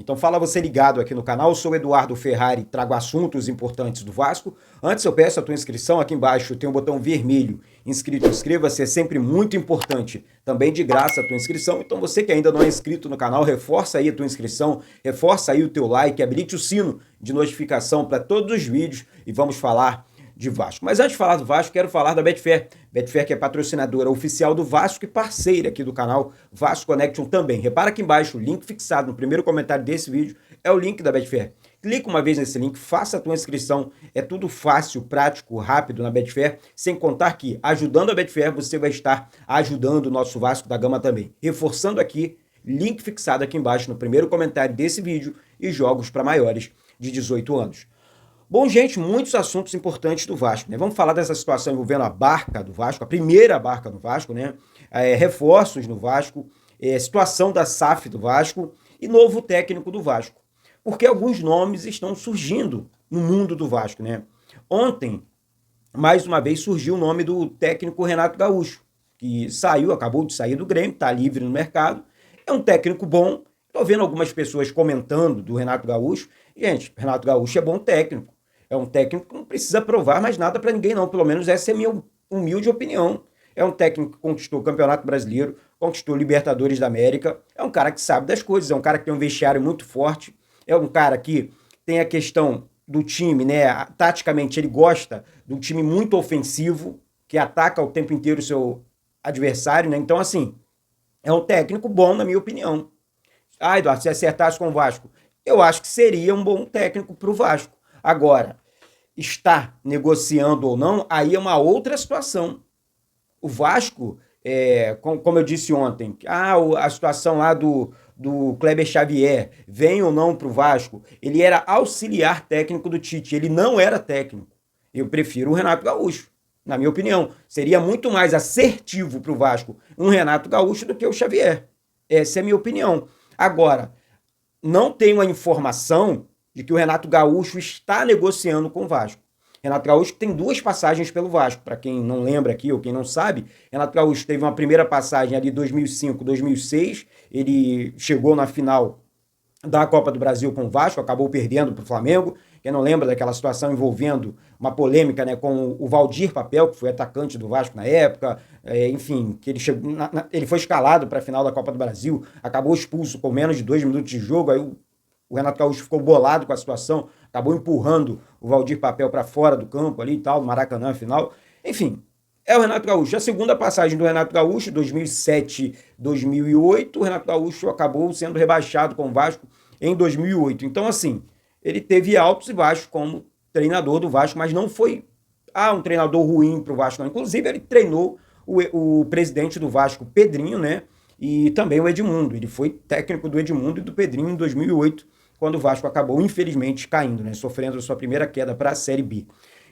Então fala você ligado aqui no canal, eu sou o Eduardo Ferrari, trago assuntos importantes do Vasco. Antes eu peço a tua inscrição, aqui embaixo tem um botão vermelho, inscrito, inscreva-se, é sempre muito importante, também de graça a tua inscrição. Então você que ainda não é inscrito no canal, reforça aí a tua inscrição, reforça aí o teu like, habilite o sino de notificação para todos os vídeos e vamos falar de Vasco. Mas antes de falar do Vasco, quero falar da Betfair. Betfair que é patrocinadora oficial do Vasco e parceira aqui do canal Vasco Connection também. Repara aqui embaixo, o link fixado no primeiro comentário desse vídeo é o link da Betfair. Clica uma vez nesse link, faça a tua inscrição, é tudo fácil, prático, rápido na Betfair, sem contar que ajudando a Betfair você vai estar ajudando o nosso Vasco da Gama também. Reforçando aqui, link fixado aqui embaixo no primeiro comentário desse vídeo e jogos para maiores de 18 anos. Bom, gente, muitos assuntos importantes do Vasco, né? Vamos falar dessa situação envolvendo a barca do Vasco, a primeira barca do Vasco, né? Reforços no Vasco, situação da SAF do Vasco e novo técnico do Vasco. Porque alguns nomes estão surgindo no mundo do Vasco, né? Ontem, mais uma vez, surgiu o nome do técnico Renato Gaúcho, que acabou de sair do Grêmio, está livre no mercado. É um técnico bom. Estou vendo algumas pessoas comentando do Renato Gaúcho. Gente, Renato Gaúcho é bom técnico. É um técnico que não precisa provar mais nada para ninguém, não. Pelo menos essa é a minha humilde opinião. É um técnico que conquistou o Campeonato Brasileiro, conquistou Libertadores da América. É um cara que sabe das coisas, é um cara que tem um vestiário muito forte. É um cara que tem a questão do time, né? Taticamente, ele gosta de um time muito ofensivo, que ataca o tempo inteiro o seu adversário, né? Então, assim, é um técnico bom, na minha opinião. Ah, Eduardo, se acertasse com o Vasco, eu acho que seria um bom técnico para o Vasco. Agora, está negociando ou não, aí é uma outra situação. O Vasco, como eu disse ontem, a situação lá do Kleber Xavier, vem ou não para o Vasco, ele era auxiliar técnico do Tite, ele não era técnico. Eu prefiro o Renato Gaúcho, na minha opinião. Seria muito mais assertivo para o Vasco um Renato Gaúcho do que o Xavier. Essa é a minha opinião. Agora, não tenho a informação de que o Renato Gaúcho está negociando com o Vasco. Renato Gaúcho tem 2 passagens pelo Vasco, para quem não lembra aqui ou quem não sabe, Renato Gaúcho teve uma primeira passagem ali em 2005, 2006, ele chegou na final da Copa do Brasil com o Vasco, acabou perdendo para o Flamengo. Quem não lembra daquela situação envolvendo uma polêmica, né, com o Valdir Papel, que foi atacante do Vasco na época, enfim, que ele foi escalado para a final da Copa do Brasil, acabou expulso com menos de 2 minutos de jogo, aí o Renato Gaúcho ficou bolado com a situação, acabou empurrando o Valdir Papel para fora do campo ali e tal, no Maracanã, final. Enfim, é o Renato Gaúcho. A segunda passagem do Renato Gaúcho, 2007, 2008, o Renato Gaúcho acabou sendo rebaixado com o Vasco em 2008. Então, assim, ele teve altos e baixos como treinador do Vasco, mas não foi um treinador ruim para o Vasco, não. Inclusive, ele treinou o presidente do Vasco, Pedrinho, né? E também o Edmundo. Ele foi técnico do Edmundo e do Pedrinho em 2008, quando o Vasco acabou, infelizmente, caindo, né? Sofrendo a sua primeira queda para a Série B.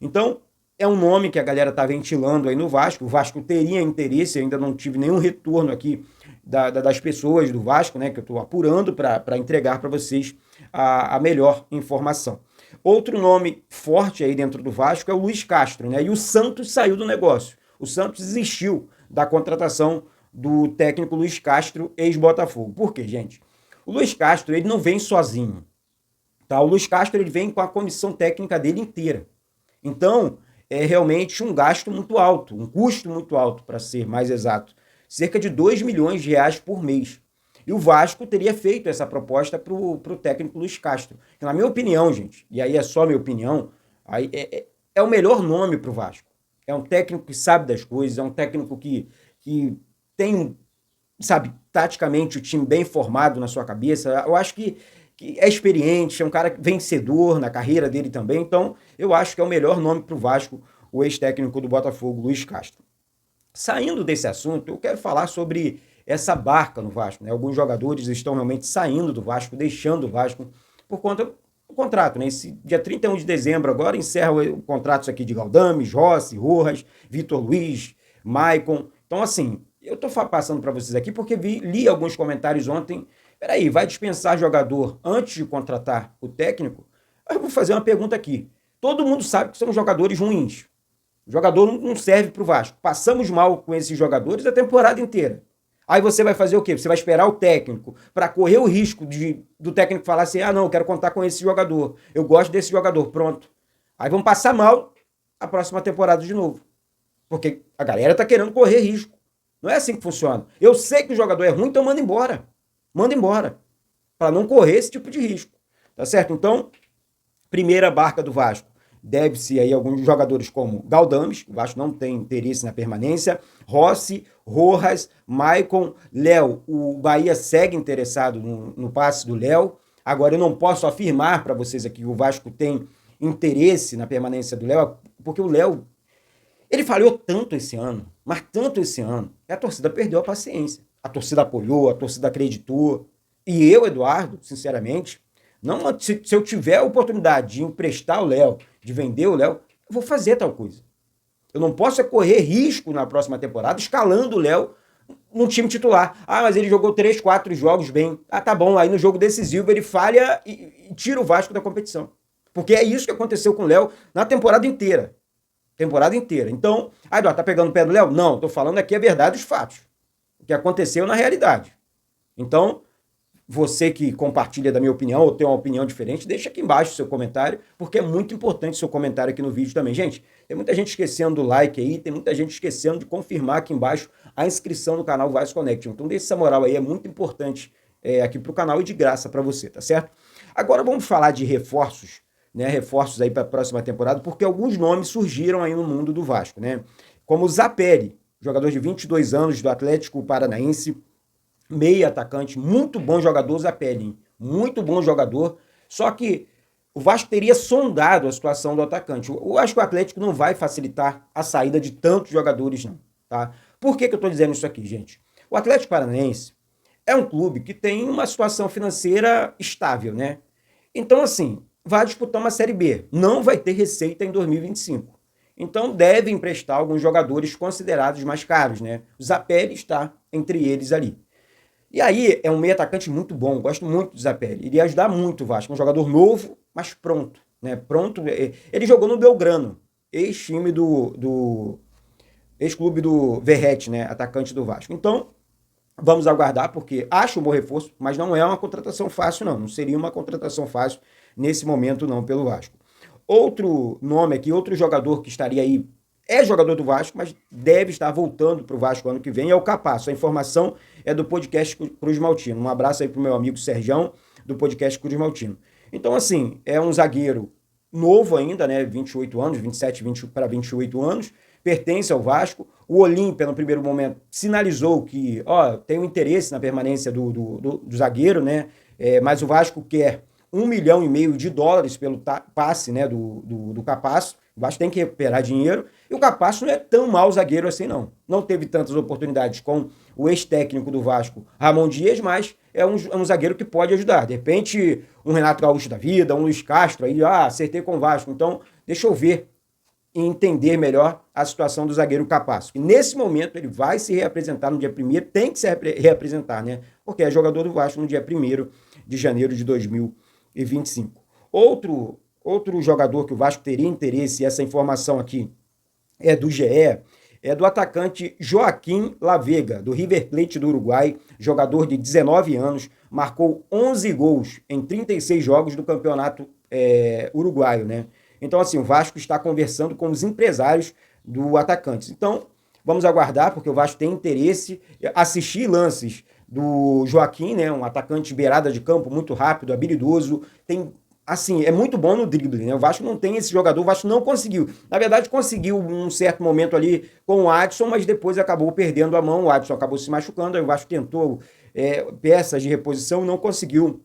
Então, é um nome que a galera está ventilando aí no Vasco. O Vasco teria interesse, ainda não tive nenhum retorno aqui das pessoas do Vasco, né? Que eu estou apurando para entregar para vocês a melhor informação. Outro nome forte aí dentro do Vasco é o Luiz Castro, né? E o Santos saiu do negócio. O Santos desistiu da contratação do técnico Luiz Castro, ex-Botafogo. Por quê, gente? O Luiz Castro, ele não vem sozinho, tá? O Luiz Castro, ele vem com a comissão técnica dele inteira. Então, é realmente um gasto muito alto, um custo muito alto, para ser mais exato. Cerca de 2 milhões de reais por mês. E o Vasco teria feito essa proposta para o técnico Luiz Castro. Que, na minha opinião, gente, e aí é só minha opinião, aí é o melhor nome para o Vasco. É um técnico que sabe das coisas, é um técnico que tem, sabe, taticamente o time bem formado na sua cabeça. Eu acho que é experiente, é um cara vencedor na carreira dele também. Então, eu acho que é o melhor nome para o Vasco, o ex-técnico do Botafogo, Luiz Castro. Saindo desse assunto, eu quero falar sobre essa barca no Vasco, né? Alguns jogadores estão realmente saindo do Vasco, deixando o Vasco por conta do contrato, né? Esse dia 31 de dezembro agora encerra o contrato aqui de Galdames, Rossi, Rojas, Vitor Luiz, Maicon. Então, assim, eu estou passando para vocês aqui porque li alguns comentários ontem. Peraí, vai dispensar jogador antes de contratar o técnico? Eu vou fazer uma pergunta aqui. Todo mundo sabe que são jogadores ruins. O jogador não serve para o Vasco. Passamos mal com esses jogadores a temporada inteira. Aí você vai fazer o quê? Você vai esperar o técnico para correr o risco do técnico falar assim, não, eu quero contar com esse jogador, eu gosto desse jogador, pronto. Aí vão passar mal a próxima temporada de novo. Porque a galera tá querendo correr risco. Não é assim que funciona. Eu sei que o jogador é ruim, então manda embora. Manda embora. Para não correr esse tipo de risco. Tá certo? Então, primeira barca do Vasco. Deve-se aí alguns jogadores como Galdames, o Vasco não tem interesse na permanência, Rossi, Rojas, Maicon, Léo. O Bahia segue interessado no passe do Léo. Agora, eu não posso afirmar para vocês aqui que o Vasco tem interesse na permanência do Léo, porque o Léo, ele falhou tanto esse ano, mas tanto esse ano, que a torcida perdeu a paciência. A torcida apoiou, a torcida acreditou. E eu, Eduardo, sinceramente, não, se eu tiver a oportunidade de emprestar o Léo, de vender o Léo, eu vou fazer tal coisa. Eu não posso correr risco na próxima temporada escalando o Léo no time titular. Mas ele jogou 3, 4 jogos bem. Tá bom, aí no jogo decisivo ele falha e tira o Vasco da competição. Porque é isso que aconteceu com o Léo na temporada inteira. Temporada inteira. Então, Eduardo, tá pegando o pé do Léo? Não, tô falando aqui a verdade, os fatos. O que aconteceu na realidade. Então, você que compartilha da minha opinião ou tem uma opinião diferente, deixa aqui embaixo o seu comentário, porque é muito importante o seu comentário aqui no vídeo também. Gente, tem muita gente esquecendo do like aí, tem muita gente esquecendo de confirmar aqui embaixo a inscrição no canal Vasco Connection. Então, deixa essa moral aí, é muito importante aqui pro canal e de graça para você, tá certo? Agora vamos falar de reforços, né? Reforços aí para a próxima temporada, porque alguns nomes surgiram aí no mundo do Vasco, né? Como o Zapelli, jogador de 22 anos do Atlético Paranaense, meia atacante, muito bom jogador, Zapelli, muito bom jogador, só que o Vasco teria sondado a situação do atacante. Eu acho que o Atlético não vai facilitar a saída de tantos jogadores, não, tá? Por que eu tô dizendo isso aqui, gente? O Atlético Paranaense é um clube que tem uma situação financeira estável, né? Então, assim, vai disputar uma Série B, não vai ter receita em 2025. Então, deve emprestar alguns jogadores considerados mais caros, né? O Zapelli está entre eles ali. E aí, é um meio atacante muito bom, gosto muito do Zapelli. Iria ajudar muito o Vasco, um jogador novo, mas pronto, né? Pronto. Ele jogou no Belgrano, ex-time ex-clube do Verratti, né? Atacante do Vasco. Então, vamos aguardar, porque acho um bom reforço, mas não é uma contratação fácil, não. Não seria uma contratação fácil nesse momento, não, pelo Vasco. Outro nome aqui, outro jogador que estaria aí, é jogador do Vasco, mas deve estar voltando para o Vasco ano que vem, é o Capasso. A informação é do podcast Cruz Maltino. Um abraço aí para o meu amigo Sergião, do podcast Cruz Maltino. Então, assim, é um zagueiro novo ainda, né? 28 anos, 27 para 28 anos, pertence ao Vasco. O Olímpia, no primeiro momento, sinalizou que tem um interesse na permanência do zagueiro, né? Mas o Vasco quer $1,5 milhão pelo passe, né, do Capasso. O Vasco tem que recuperar dinheiro. E o Capasso não é tão mau zagueiro assim, não. Não teve tantas oportunidades com o ex-técnico do Vasco, Ramon Dias, mas é um zagueiro que pode ajudar. De repente, um Renato Gaúcho da vida, um Luiz Castro, aí, acertei com o Vasco. Então, deixa eu ver e entender melhor a situação do zagueiro Capasso. E nesse momento, ele vai se reapresentar no dia 1º, tem que se reapresentar, né? Porque é jogador do Vasco no dia 1º de janeiro de 2025. Outro jogador que o Vasco teria interesse, e essa informação aqui é do GE, é do atacante Joaquim Lavega, do River Plate do Uruguai, jogador de 19 anos, marcou 11 gols em 36 jogos do campeonato uruguaio, né? Então, assim, o Vasco está conversando com os empresários do atacante. Então, vamos aguardar, porque o Vasco tem interesse em assistir lances do Joaquim, né? Um atacante beirada de campo, muito rápido, habilidoso, é muito bom no drible, né? O Vasco não tem esse jogador, o Vasco não conseguiu. Na verdade, conseguiu um certo momento ali com o Adson, mas depois acabou perdendo a mão, o Adson acabou se machucando, aí o Vasco tentou peças de reposição e não conseguiu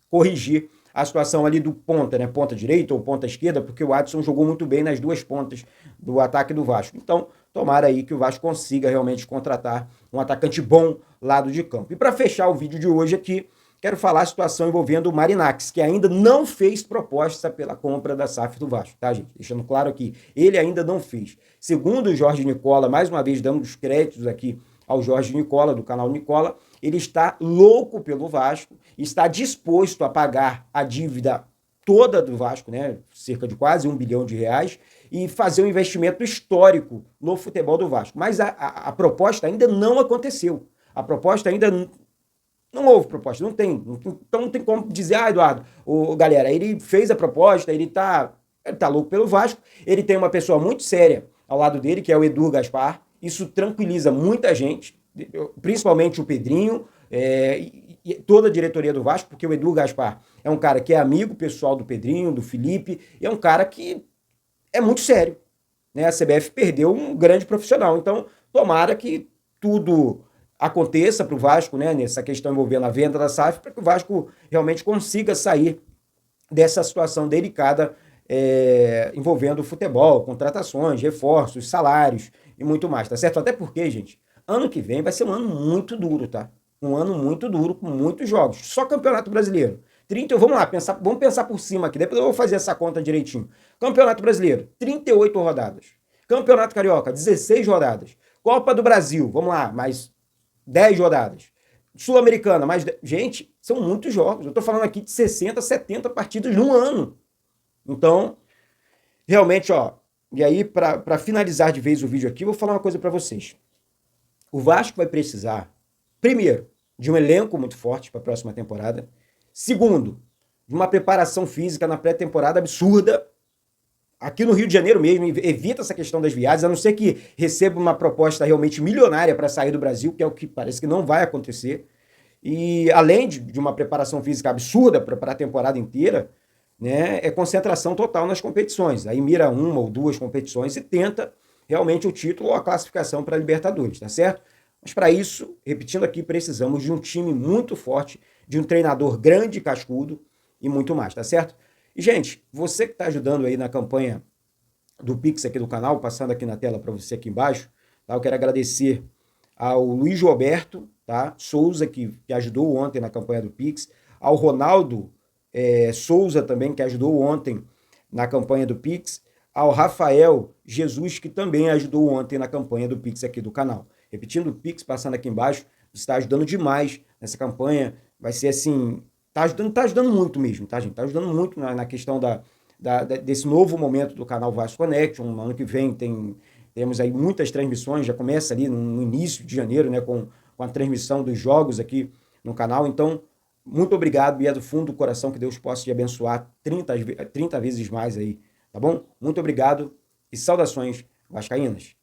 corrigir a situação ali do ponta, né? Ponta direita ou ponta esquerda, porque o Adson jogou muito bem nas duas pontas do ataque do Vasco. Então, tomara aí que o Vasco consiga realmente contratar um atacante bom lado de campo. E para fechar o vídeo de hoje aqui, quero falar a situação envolvendo o Marinax, que ainda não fez proposta pela compra da SAF do Vasco, tá, gente? Deixando claro aqui, ele ainda não fez. Segundo o Jorge Nicola, mais uma vez dando os créditos aqui ao Jorge Nicola, do canal Nicola, ele está louco pelo Vasco, está disposto a pagar a dívida toda do Vasco, né? Cerca de quase R$1 bilhão, e fazer um investimento histórico no futebol do Vasco. Mas a proposta ainda não aconteceu. A proposta ainda não houve proposta, não tem. Então não tem como dizer, Eduardo, galera, ele fez a proposta, ele tá louco pelo Vasco, ele tem uma pessoa muito séria ao lado dele, que é o Edu Gaspar. Isso tranquiliza muita gente, principalmente o Pedrinho, e toda a diretoria do Vasco, porque o Edu Gaspar é um cara que é amigo pessoal do Pedrinho, do Felipe, e é um cara que é muito sério. Né? A CBF perdeu um grande profissional. Então, tomara que tudo aconteça para o Vasco, né, nessa questão envolvendo a venda da SAF, para que o Vasco realmente consiga sair dessa situação delicada envolvendo o futebol, contratações, reforços, salários e muito mais, tá certo? Até porque, gente, ano que vem vai ser um ano muito duro, tá? Um ano muito duro, com muitos jogos. Só Campeonato Brasileiro. Vamos lá, vamos pensar por cima aqui, depois eu vou fazer essa conta direitinho. Campeonato Brasileiro, 38 rodadas. Campeonato Carioca, 16 rodadas. Copa do Brasil, vamos lá, mais 10 rodadas. Sul-Americana, mais 10. Gente, são muitos jogos. Eu tô falando aqui de 60, 70 partidas num ano. Então, realmente, e aí, para finalizar de vez o vídeo aqui, eu vou falar uma coisa para vocês. O Vasco vai precisar, primeiro, de um elenco muito forte para a próxima temporada. Segundo, de uma preparação física na pré-temporada absurda. Aqui no Rio de Janeiro mesmo, evita essa questão das viagens, a não ser que receba uma proposta realmente milionária para sair do Brasil, que é o que parece que não vai acontecer. E além de uma preparação física absurda para a temporada inteira, né, é concentração total nas competições. Aí mira uma ou duas competições e tenta realmente o título ou a classificação para a Libertadores, tá certo? Mas para isso, repetindo aqui, precisamos de um time muito forte, de um treinador grande, cascudo e muito mais, tá certo? E, gente, você que está ajudando aí na campanha do Pix aqui do canal, passando aqui na tela para você aqui embaixo, tá? Eu quero agradecer ao Luiz Roberto, tá? Souza, que ajudou ontem na campanha do Pix, ao Ronaldo Souza também, que ajudou ontem na campanha do Pix, ao Rafael Jesus, que também ajudou ontem na campanha do Pix aqui do canal. Repetindo o Pix, passando aqui embaixo, você está ajudando demais nessa campanha, vai ser assim, tá ajudando muito mesmo, tá, gente? Tá ajudando muito na questão desse novo momento do canal Vasco Connection. No ano que vem temos aí muitas transmissões, já começa ali no início de janeiro, né, com a transmissão dos jogos aqui no canal. Então, muito obrigado e é do fundo do coração que Deus possa te abençoar 30 vezes mais aí, tá bom? Muito obrigado e saudações vascaínas.